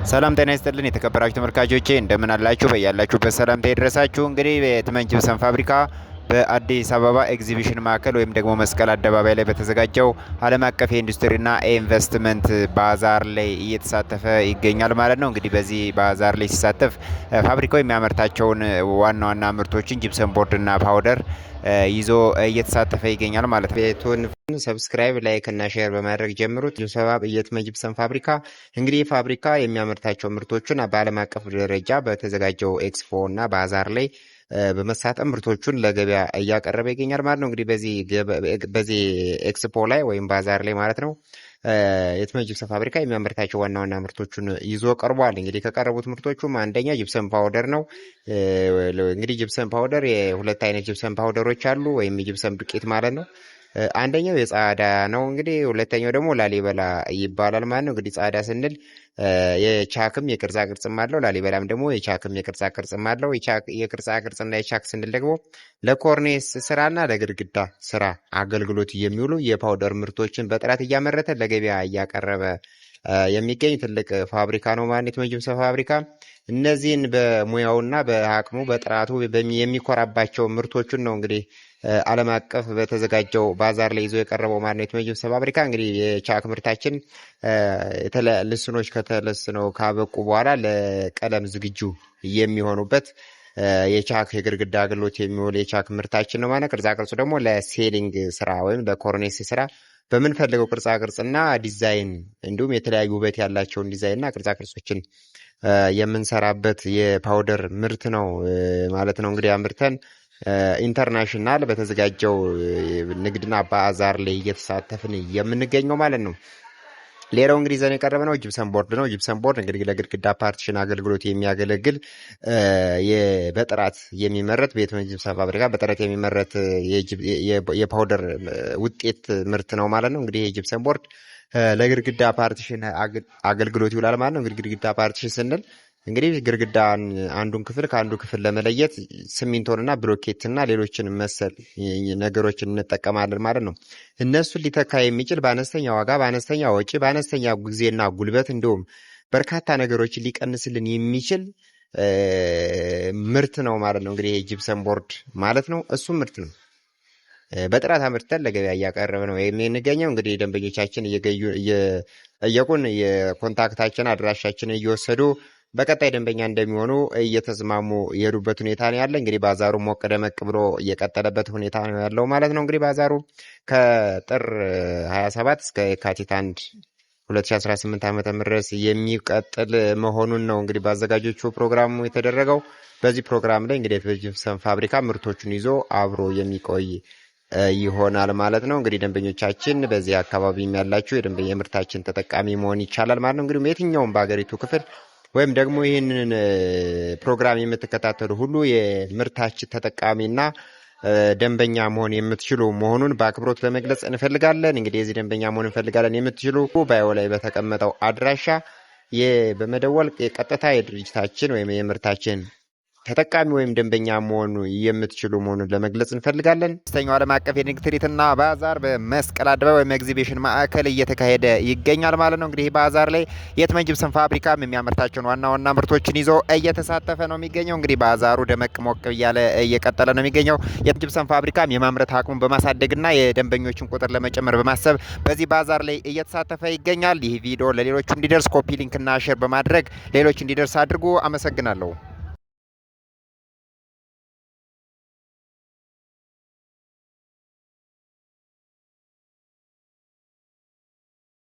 ሰላም ጤና ይስጥልን የተከበራችሁ ተመልካቾቼ እንደምን አላችሁ? በያላችሁበት ሰላምታ ይድረሳችሁ። እንግዲህ የትመን ጅብሰም ፋብሪካ በአዲስ አበባ ኤግዚቢሽን ማዕከል ወይም ደግሞ መስቀል አደባባይ ላይ በተዘጋጀው ዓለም አቀፍ የኢንዱስትሪና ኢንቨስትመንት ባዛር ላይ እየተሳተፈ ይገኛል ማለት ነው። እንግዲህ በዚህ ባዛር ላይ ሲሳተፍ ፋብሪካው የሚያመርታቸውን ዋና ዋና ምርቶችን ጅብሰም ቦርድና ፓውደር ይዞ እየተሳተፈ ይገኛል ማለት ነው። ቤቱን ሰብስክራይብ፣ ላይክ እና ሼር በማድረግ ጀምሩት። የትመን ጅብሰም ፋብሪካ እንግዲህ ፋብሪካ የሚያመርታቸው ምርቶችን በዓለም አቀፍ ደረጃ በተዘጋጀው ኤክስፖ እና ባዛር ላይ በመሳተፍ ምርቶቹን ለገበያ እያቀረበ ይገኛል ማለት ነው። እንግዲህ በዚህ ኤክስፖ ላይ ወይም ባዛር ላይ ማለት ነው የትመን ጅብሰም ፋብሪካ የሚያመርታቸው ዋና ዋና ምርቶቹን ይዞ ቀርቧል። እንግዲህ ከቀረቡት ምርቶቹም አንደኛ ጅብሰም ፓውደር ነው። እንግዲህ ጅብሰም ፓውደር የሁለት አይነት ጅብሰም ፓውደሮች አሉ፣ ወይም የጅብሰም ዱቄት ማለት ነው። አንደኛው የጻዳ ነው እንግዲህ፣ ሁለተኛው ደግሞ ላሊበላ ይባላል ማለት ነው። እንግዲህ ጻዳ ስንል የቻክም የቅርጻ ቅርጽም አለው፣ ላሊበላም ደግሞ የቻክም የቅርጻ ቅርጽም አለው። የቅርጻ ቅርጽና የቻክ ስንል ደግሞ ለኮርኔስ ስራና ለግድግዳ ስራ አገልግሎት የሚውሉ የፓውደር ምርቶችን በጥራት እያመረተ ለገበያ እያቀረበ የሚገኝ ትልቅ ፋብሪካ ነው ማለት ነው የትመን ጅብሰም ፋብሪካ። እነዚህን በሙያውና በአቅሙ በጥራቱ የሚኮራባቸው ምርቶቹን ነው እንግዲህ ዓለም አቀፍ በተዘጋጀው ባዛር ላይ ይዞ የቀረበው ማለት ነው የትመን ጅብሰም ፋብሪካ። እንግዲህ የቻክ ምርታችን ልስኖች ከተለስነው ካበቁ በኋላ ለቀለም ዝግጁ የሚሆኑበት የቻክ የግድግዳ አገልግሎት የሚውል የቻክ ምርታችን ነው ማለት። ቅርጻ ቅርጹ ደግሞ ለሴሊንግ ስራ ወይም ለኮርኔስ ስራ በምንፈልገው ቅርጻ ቅርጽና ዲዛይን እንዲሁም የተለያዩ ውበት ያላቸውን ዲዛይንና ቅርጻ ቅርጾችን የምንሰራበት የፓውደር ምርት ነው ማለት ነው። እንግዲህ አምርተን ኢንተርናሽናል በተዘጋጀው ንግድና ባዛር ላይ እየተሳተፍን የምንገኘው ማለት ነው። ሌላው እንግዲህ ዘን የቀረበ ነው ጅብሰም ቦርድ ነው። ጅብሰም ቦርድ እንግዲህ ለግድግዳ ፓርቲሽን አገልግሎት የሚያገለግል በጥራት የሚመረት በየትመን ጅብሰም ፋብሪካ በጥራት የሚመረት የፓውደር ውጤት ምርት ነው ማለት ነው። እንግዲህ የጅብሰም ቦርድ ለግድግዳ ፓርቲሽን አገልግሎት ይውላል ማለት ነው። እንግዲህ ግድግዳ ፓርቲሽን ስንል እንግዲህ ግድግዳን አንዱን ክፍል ከአንዱ ክፍል ለመለየት ሲሚንቶንና ብሎኬትና ሌሎችን መሰል ነገሮችን እንጠቀማለን ማለት ነው። እነሱን ሊተካ የሚችል በአነስተኛ ዋጋ፣ በአነስተኛ ወጪ፣ በአነስተኛ ጊዜና ጉልበት እንዲሁም በርካታ ነገሮችን ሊቀንስልን የሚችል ምርት ነው ማለት ነው። እንግዲህ ጅብሰም ቦርድ ማለት ነው እሱም ምርት ነው። በጥራት አምርተን ለገበያ እያቀረበ ነው የምንገኘው። እንግዲህ ደንበኞቻችን እየጠየቁን የኮንታክታችን አድራሻችን እየወሰዱ በቀጣይ ደንበኛ እንደሚሆኑ እየተስማሙ የሄዱበት ሁኔታ ነው ያለ። እንግዲህ ባዛሩ ሞቅ ደመቅ ብሎ እየቀጠለበት ሁኔታ ነው ያለው ማለት ነው። እንግዲህ ባዛሩ ከጥር 27 እስከ የካቲት 1 2018 ዓ.ም ድረስ የሚቀጥል መሆኑን ነው እንግዲህ በአዘጋጆቹ ፕሮግራሙ የተደረገው። በዚህ ፕሮግራም ላይ እንግዲህ የትመን ጅብሰም ፋብሪካ ምርቶቹን ይዞ አብሮ የሚቆይ ይሆናል ማለት ነው። እንግዲህ ደንበኞቻችን በዚህ አካባቢ ያላችሁ የምርታችን ተጠቃሚ መሆን ይቻላል ማለት ነው። እንግዲህ የትኛውም በሀገሪቱ ክፍል ወይም ደግሞ ይህንን ፕሮግራም የምትከታተሉ ሁሉ የምርታችን ተጠቃሚና ደንበኛ መሆን የምትችሉ መሆኑን በአክብሮት ለመግለጽ እንፈልጋለን። እንግዲህ የዚህ ደንበኛ መሆን እንፈልጋለን የምትችሉ ባዮ ላይ በተቀመጠው አድራሻ በመደወል የቀጥታ የድርጅታችን ወይም የምርታችን ተጠቃሚ ወይም ደንበኛ መሆኑ የምትችሉ መሆኑን ለመግለጽ እንፈልጋለን። ስተኛው ዓለም አቀፍ የንግድ ትርኢትና ባዛር በመስቀል አደባባይ ወይም ኤግዚቢሽን ማዕከል እየተካሄደ ይገኛል ማለት ነው። እንግዲህ ባዛር ላይ የትመን ጅብሰም ፋብሪካም የሚያመርታቸውን ዋና ዋና ምርቶችን ይዞ እየተሳተፈ ነው የሚገኘው። እንግዲህ ባዛሩ ደመቅ ሞቅ እያለ እየቀጠለ ነው የሚገኘው። የትመን ጅብሰም ፋብሪካም የማምረት አቅሙን በማሳደግና የደንበኞችን ቁጥር ለመጨመር በማሰብ በዚህ ባዛር ላይ እየተሳተፈ ይገኛል። ይህ ቪዲዮ ለሌሎቹ እንዲደርስ ኮፒ ሊንክና ሼር በማድረግ ሌሎች እንዲደርስ አድርጉ። አመሰግናለሁ።